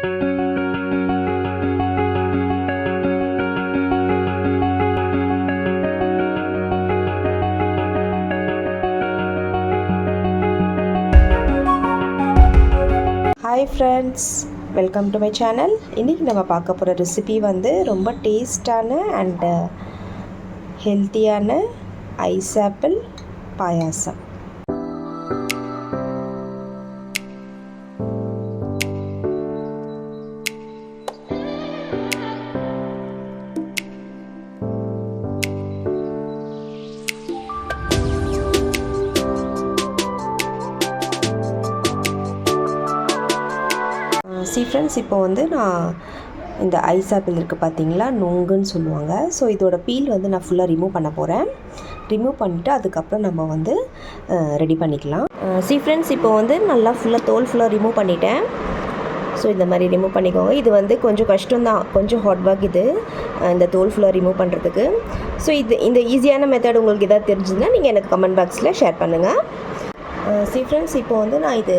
Hi friends, welcome to my channel. இன்றைக்கி நம்ம பார்க்க போகிற ரெசிபி வந்து ரொம்ப டேஸ்டான அண்ட் ஹெல்த்தியான ஐஸ் ஆப்பிள் பாயாசம். ஃப்ரெண்ட்ஸ், இப்போ வந்து நான் இந்த ஐஸ் ஆப்பிள் இருக்குது பார்த்தீங்களா, நொங்குன்னு சொல்லுவாங்க. ஸோ இதோட பீல் வந்து நான் ஃபுல்லாக ரிமூவ் பண்ண போகிறேன். ரிமூவ் பண்ணிவிட்டு அதுக்கப்புறம் நம்ம வந்து ரெடி பண்ணிக்கலாம். ஃப்ரெண்ட்ஸ், இப்போ வந்து நல்லா தோல் ஃபுல்லாக ரிமூவ் பண்ணிட்டேன். ஸோ இந்த மாதிரி ரிமூவ் பண்ணிக்கோங்க. இது வந்து கொஞ்சம் கஷ்டம்தான், கொஞ்சம் ஹாட் ஒர்க் இது, இந்த தோல் ஃபுல்லாக ரிமூவ் பண்ணுறதுக்கு. ஸோ இந்த ஈஸியான மெத்தட் உங்களுக்கு எதாவது தெரிஞ்சுதுன்னா நீங்கள் எனக்கு கமெண்ட் பாக்ஸில் ஷேர் பண்ணுங்கள். ஃப்ரெண்ட்ஸ், இப்போ வந்து நான் இது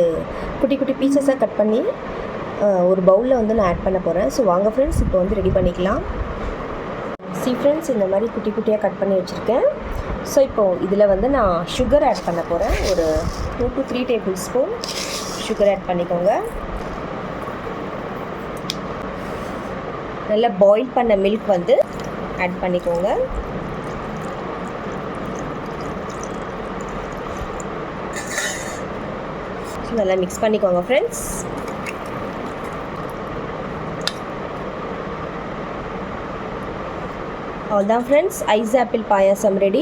குட்டி குட்டி பீசஸாக கட் பண்ணி ஒரு பவுலில் வந்து நான் ஆட் பண்ண போகிறேன். ஸோ வாங்க ஃப்ரெண்ட்ஸ், இப்போ வந்து ரெடி பண்ணிக்கலாம். ஃப்ரெண்ட்ஸ், இந்த மாதிரி குட்டி குட்டியாக கட் பண்ணி வச்சுருக்கேன். ஸோ இப்போது இதில் வந்து நான் சுகர் ஆட் பண்ண போகிறேன். ஒரு 2 to 3 table spoon sugar add பண்ணிக்கோங்க. நல்லா பாயில் பண்ண மில்க் வந்து ஆட் பண்ணிக்கோங்க. ஸோ நல்லா மிக்ஸ் பண்ணிக்கோங்க ஃப்ரெண்ட்ஸ். அவ்வளோதான் ஃப்ரெண்ட்ஸ், ஐஸ் ஆப்பிள் பாயாசம் ரெடி.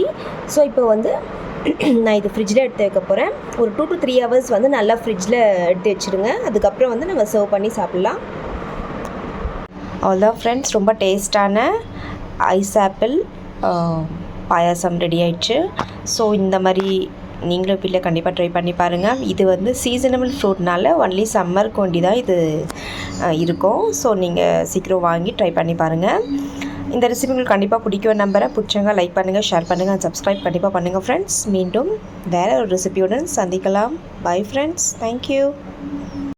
ஸோ இப்போ வந்து நான் இது ஃப்ரிட்ஜில் எடுத்து வைக்க போகிறேன். ஒரு 2 to 3 hours வந்து நல்லா ஃப்ரிட்ஜில் எடுத்து வச்சுருங்க. அதுக்கப்புறம் வந்து நம்ம சர்வ் பண்ணி சாப்பிட்லாம். அவ்வளோதான் ஃப்ரெண்ட்ஸ், ரொம்ப டேஸ்டான ஐஸ் ஆப்பிள் பாயாசம் ரெடி ஆயிடுச்சு. ஸோ இந்த மாதிரி நீங்களும் வீட்டில் கண்டிப்பாக ட்ரை பண்ணி பாருங்கள். இது வந்து சீசனபிள் ஃப்ரூட்னால ஒன்லி சம்மருக்கு வேண்டி தான் இது இருக்கும். ஸோ நீங்கள் சீக்கிரம் வாங்கி ட்ரை பண்ணி பாருங்கள். இந்த ரெசிபி உங்களுக்கு கண்டிப்பாக பிடிக்கும் நம்புறேன். பிடிச்சவங்க லைக் பண்ணுங்கள், ஷேர் பண்ணுங்கள், சப்ஸ்கிரைப் கண்டிப்பாக பண்ணுங்கள் ஃப்ரெண்ட்ஸ். மீண்டும் வேறு ஒரு ரெசிபியுடன் சந்திக்கலாம். Bye friends, thank you.